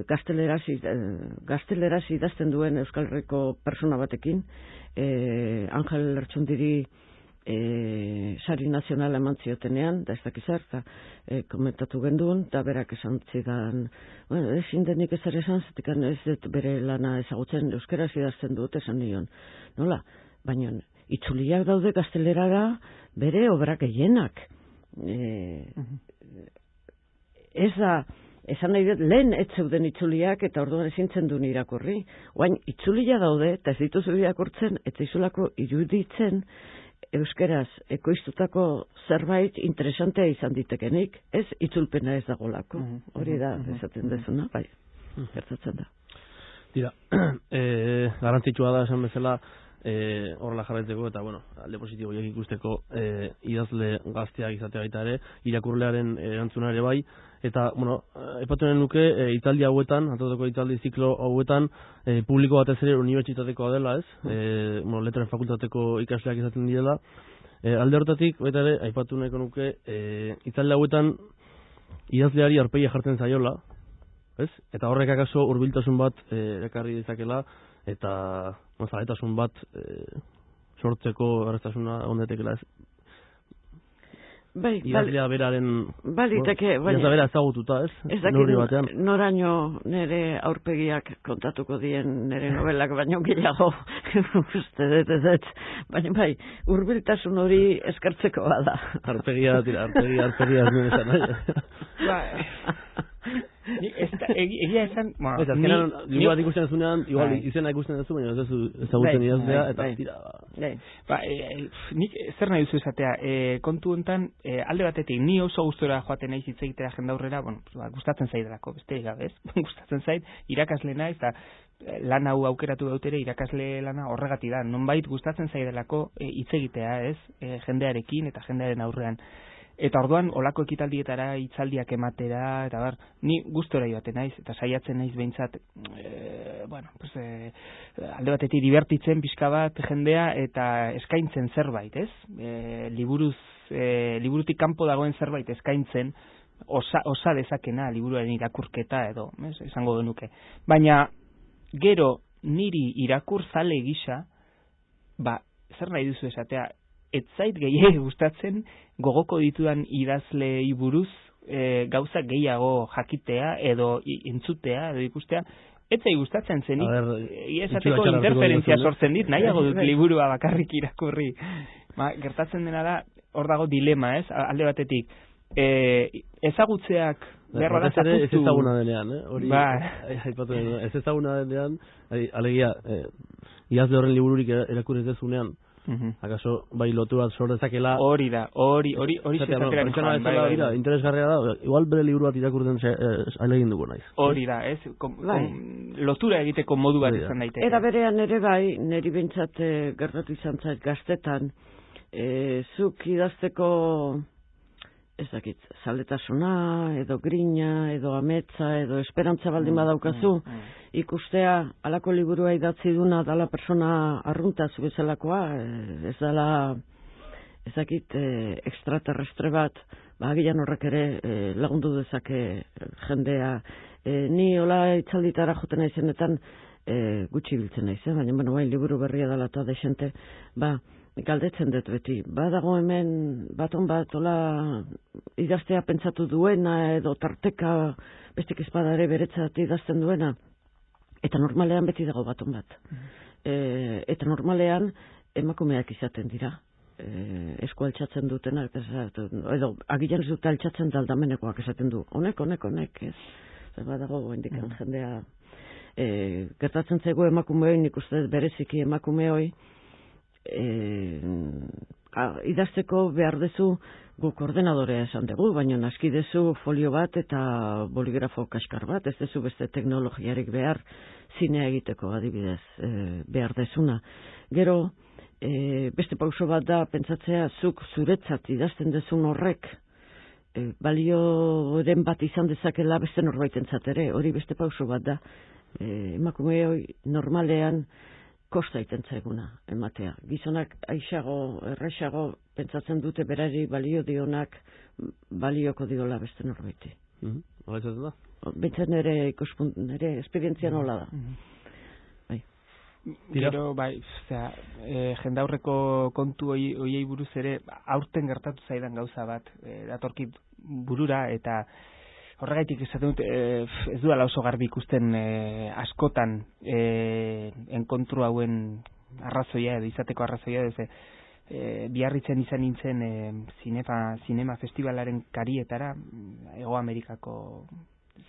gazteleraz idazten duen Euskal Herriko persona batekin, Angel Lertxundiri sari nazionala eman ziotenean, da ez dakizar, eta komentatu genduen, eta berak esan zidan, ezin denik ezer esan, zetik ez dut bere lana ezagutzen, euskeraz idazten dut esan nion. Nola? Baina, itzuliak daude gaztelerara bere obrak gehienak. Ez da, esan nahi dut, lehen ez zeuden itzuliak eta orduan ezintzen duen irakurri. Oain, itzulia daude, eta ez dituzu irakurtzen, eta izulako iruditzen, euskeraz ekoiztutako zerbait interesantea izan ditekenik, ez itzulpena ez dagolako. Hori da, esaten dezuna, bai, gertatzen da. Tira, garantzitsua da esan bezala, horrela jarraitzeko eta, bueno, alde positiboiak ikusteko idazle gazteak izatea baita ere, irakurlearen erantzuna ere bai, eta, bueno, aipatu nahi nuke, hitzaldi hauetan, antolatuko hitzaldi ziklo hauetan, publiko batez ere unibertsitatekoa dela, ez? Bueno, letren fakultateko ikasleak izaten direla, alde horretatik, baita ere, aipatu nahiko nuke, hitzaldi hauetan idazleari aurpegia jartzen zaiola, ez? Eta horrek akaso hurbiltasun bat erakarri dezakela, eta zaletasun bat sortzeko erraztasuna ondetekela, ez? Idazlea beraren... Idazlea bera ezagututa, ez? Ez dakit noraino nire aurpegiak kontatuko dien nire novelak baino gehiago uste dut. Baina bai, hurbiltasun hori eskertzeko bada. Aurpegia ez nuen esan. Egia esan... Liburu bat ikusten duzunean, igual izena ikusten duzu, baina ez ezagutzen idazlea, eta tira... Nik zer nahi duzu esatea, kontu honetan, alde batetik, ni oso gustora joaten naiz hitz egitea jendaurrera, gustatzen zaidelako, beste gabe, gustatzen zait, irakasle naiz, eta lan hau aukeratu dut ere, irakasle lana horregatik da, nonbait gustatzen zaidelako hitz egitea, ez, jendearekin eta jendearen aurrean. Eta orduan, olako ekitaldietara, hitzaldiak ematera, eta ni gustora joaten naiz, eta saiatzen naiz behintzat, alde batetik divertitzen pixka bat jendea, eta eskaintzen zerbait, ez? Liburutik kanpo dagoen zerbait eskaintzen, osa dezakena liburuaren irakurketa edo, esango genuke. Baina, gero, niri irakurzale gisa, zer nahi duzu esatea, ez zait gehiago gustatzen gogoko ditudan idazlei buruz gauza gehiago jakitea edo entzutea edo ikustea, ez zait gustatzen zenik esateko interferentzia sortzen dit, nahiago dut liburua bakarrik irakurri. Gertatzen dena da, hor dago dilema, ez? Alde batetik, ezagutzeak behar bada zapuztu. Ez ezaguna denean, ez ezaguna denean, alegia, idazle horren libururik erakurri ez dezunean, akaso bai lotu bat sor dezakela. Hori zetateran joan. Interesgarria da, igual bere liburu bat irakurtzen alegin dugu naiz. Hori da, ez? Lotura egiteko modu bat izan daiteke. Eta berean ere bai, niri bintzat gertatu izan zait gaztetan, zuk idazteko ez dakit, zaletasuna, edo grina, edo ametsa, edo esperantza baldin badaukazu, ikustea alako liburua idatzi duna dala persona arrunta zu bezalakoa, ez dala, ez dakit, extraterrestre bat, agian horrek ere lagundu dezake jendea. Ni hola itzalditara joten naizenetan gutxi biltzen naiz, baina bai liburu berria dala eta desente, galdetzen dut beti, badago hemen baton bat hola idaztea pentsatu duena edo tarteka bestik espadare beretzat idazten duena, eta normalean beti dago baton bat. Eta normalean emakumeak izaten dira, esku altxatzen dutena, edo agian ez dut altxatzen daldamenekoak esaten du, honek, ez? Badago indikan jendea, gertatzen zego emakumeoi, nik uste bereziki emakumeoi, idazteko behar dezu guk ordenadorea esan dugu, baina naski dezu folio bat eta boligrafo kaskar bat, ez dezu beste teknologiarik behar zinea egiteko adibidez behar dezuna. Gero, beste pauso bat da pentsatzea zuk zuretzat idazten dezun horrek balioren bat izan dezakela beste norbaitentzat ere, hori beste pauso bat da. Emakumeoi normalean kosta iten zaiguna ematea. Gizonak aixago, erraixago pentsatzen dute berari balio dionak balioko diola beste norbaiti. Hala izaten da? Bentzen nire esperientzia nola da. Gero, jendaurreko kontu hoiei buruz ere aurten gertatu zaidan gauza bat datorkit burura, eta horregaitik esaten dut, ez duela oso garbi ikusten askotan enkontru hauen arrazoia edo izateko arrazoia, Biarritzen izan nintzen zinema festivalaren karietara, Hego Amerikako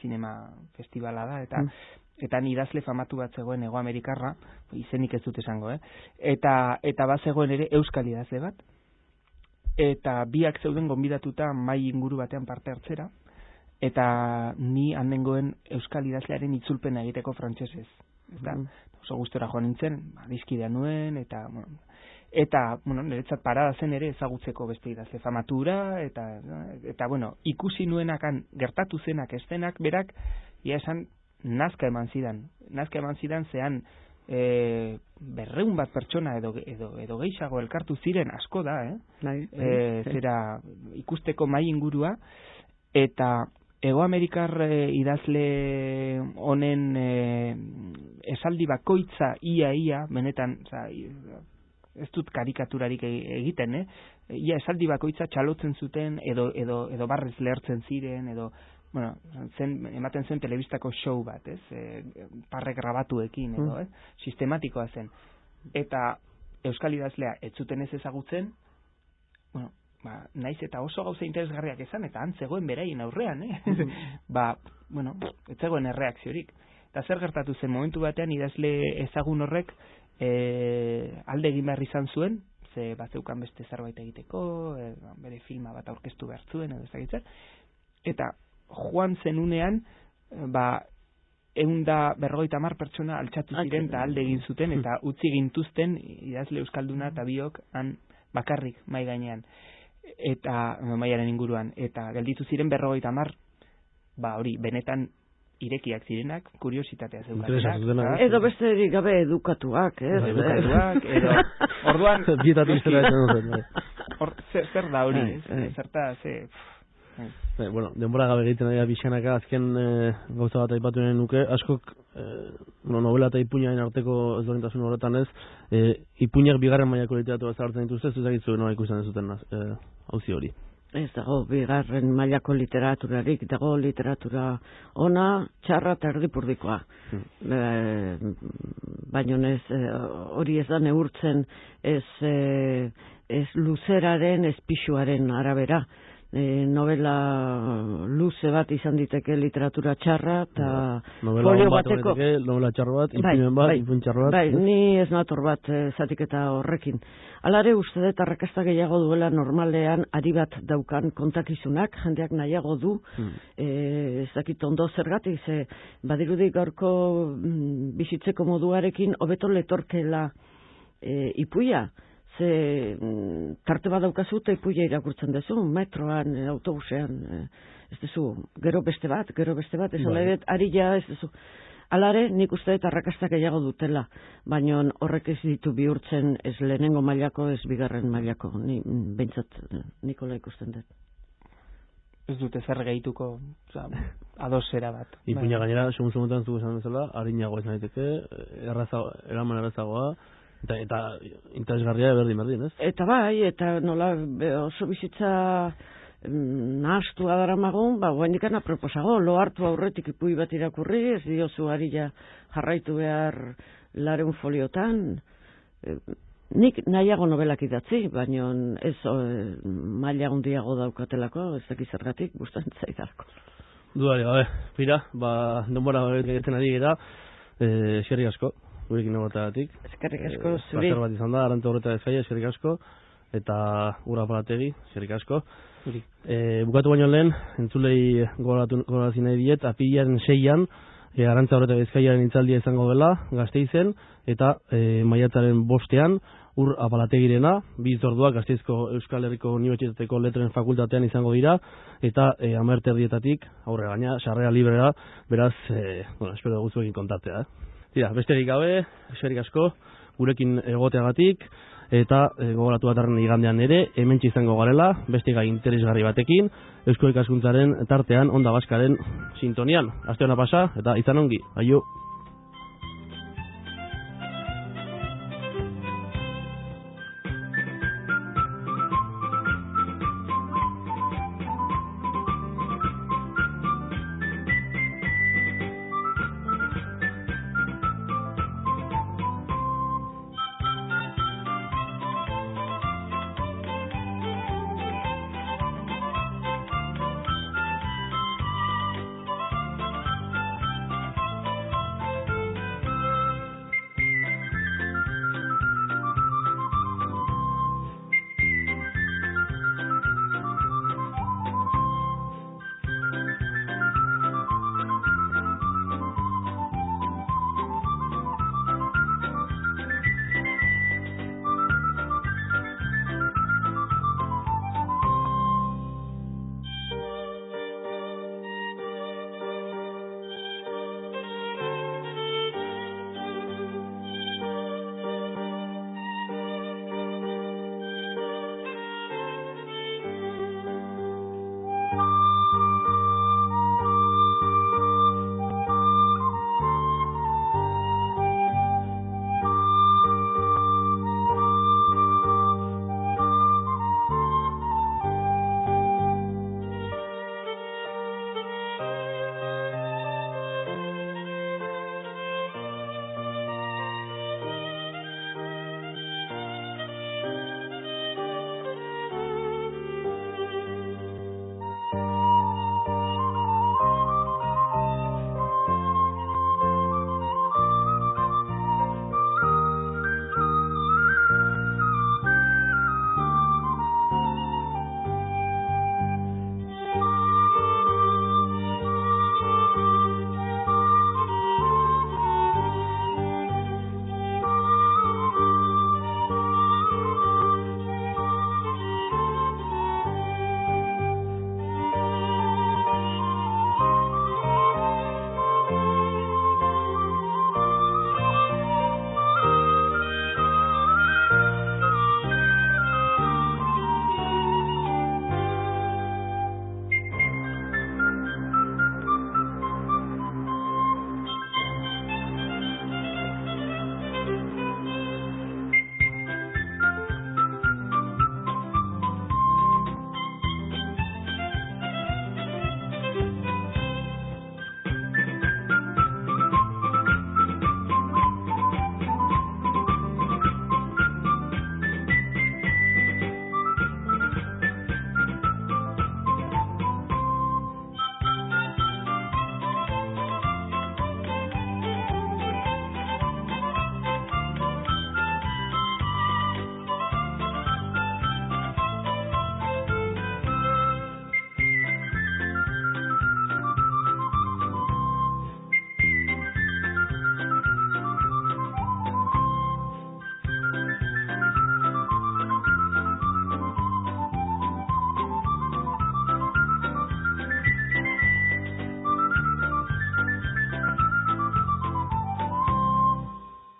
zinema festivala da, eta ni idazle famatu bat zegoen Hego Amerikarra, izenik ez dut esango, eta bat zegoen ere euskal idazle bat, eta biak zeuden gonbidatuta mai inguru batean parte hartzera, eta ni handengoen euskal idazlearen itzulpena egiteko frantsesez. oso gustora joan nintzen, dizkidea nuen, eta niretzat parada zen ere ezagutzeko beste idazle famatura, eta bueno, ikusi nuenakan gertatu zenak eszenak berak, ia esan, nazka eman zidan zean 200 bat pertsona edo gehiago elkartu ziren, asko da, zera ikusteko mai ingurua, eta Ego Amerikar idazle honen esaldi bakoitza ia, benetan, ez dut karikaturarik egiten, ia esaldi bakoitza txalotzen zuten, edo barrez lehertzen ziren, edo, bueno, ematen zen telebistako show bat, parre grabatuekin, edo, sistematikoa zen. Eta euskal idazlea ez zuten ez ezagutzen, bueno, naiz eta oso gauza interesgarriak izan, eta antzegoen beraien aurrean, bueno, ez zegoen erreakziorik. Eta zer gertatu zen, momentu batean idazle ezagun horrek alde egin behar izan zuen, ze bazeukan beste zerbait egiteko, bere filma bat aurkeztu behar zuen, edo ezagitzen, eta joan zenunean, 150 pertsona altxatu ziren eta alde egin zuten, eta utzi gintuzten idazle euskalduna eta biok han bakarrik mai gainean, eta maiaren inguruan, eta gelditu ziren 150, hori, benetan irekiak zirenak, kuriositatea zeukatenak. Edo besterik gabe edukatuak, edo, orduan, zer da hori, zerta, Bueno, denbora gabe egiten ari Bixanaka, azken gauza bat aipatu nahi nuke, askok novela eta ipuñaren arteko ezberdintasun horretan ez, ipuñak bigarren mailako literatura zahartzen dituzte, zuzagitzu nola ikusten zuten hauzi hori. Ez dago bigarren mailako literaturarik, dago literatura ona, txarra eta erdipurdikoa. Baina hori ez da neurtzen ez luzeraren, ez pixuaren arabera. Novela luze bat izan diteke literatura txarra eta folio bateko novela txarra bat, ipuinen bat, ipun txarra bat. Ni ez nator bat zatiketa horrekin. Alare uste dut arrakasta gehiago duela normalean ari bat daukan kontakizunak, jendeak nahiago du, ez dakit ondo zergatik, ze badirudi gaurko bizitzeko moduarekin hobeto letorkela ipuia. Tarte bat daukazu eta ipuia irakurtzen dezu, metroan, autobusean, ez dezu, gero beste bat, esan lehet, ari ja, ez dezu. Alare, nik uste dut arrakastak gehiago dutela, baina horrek ez ditu bihurtzen ez lehenengo mailako, ez bigarren mailako, behintzat Nikola ikusten dut. Ez dute zer gehituko, adosera bat. Ipuina gainera, segun-seguntan zugu esan bezala, harinago izan daiteke, eraman errazagoa, eta interesgarria berdin, ez? Eta eta nola oso bizitza nahastua daramagun, guaindikan aproposago, lo hartu aurretik ipui bat irakurri, ez diozu harila jarraitu behar 200 foliotan. Nik nahiago novelak idatzi, baina ez maila handiago daukatelako, ez dakiz zergatik, gustatzen zaidalako. Dudari, pira, denbora egiten ari gira, eskerrik asko. Gurekin egotagatik. Eskerrik asko, zuri. Plazer bat izan da, Arantza Horreta Ezkaia, eskerrik asko, eta Ura Palategi, eskerrik asko. Bukatu baino lehen, entzulei gogorazi nahi diet, apirilaren 6an, Arantza Horreta Ezkaiaren hitzaldia izango dela, Gasteizen, eta maiatzaren 5ean, Ur Apalategirena, 2 orduak Gasteizko Euskal Herriko Unibertsitateko Letren Fakultatean izango dira, eta 10:00 aurre gaina, sarrera librera, beraz, espero guztuekin kontatzea, Tira, besterik gabe, eskerrik asko, gurekin egoteagatik, eta gogoratu atarren igandean ere, hementsi izango garela, beste gai interesgarri batekin, Eusko Ikaskuntzaren tartean, Onda Baskaren sintonian. Aste ona pasa, eta izan ongi, aio!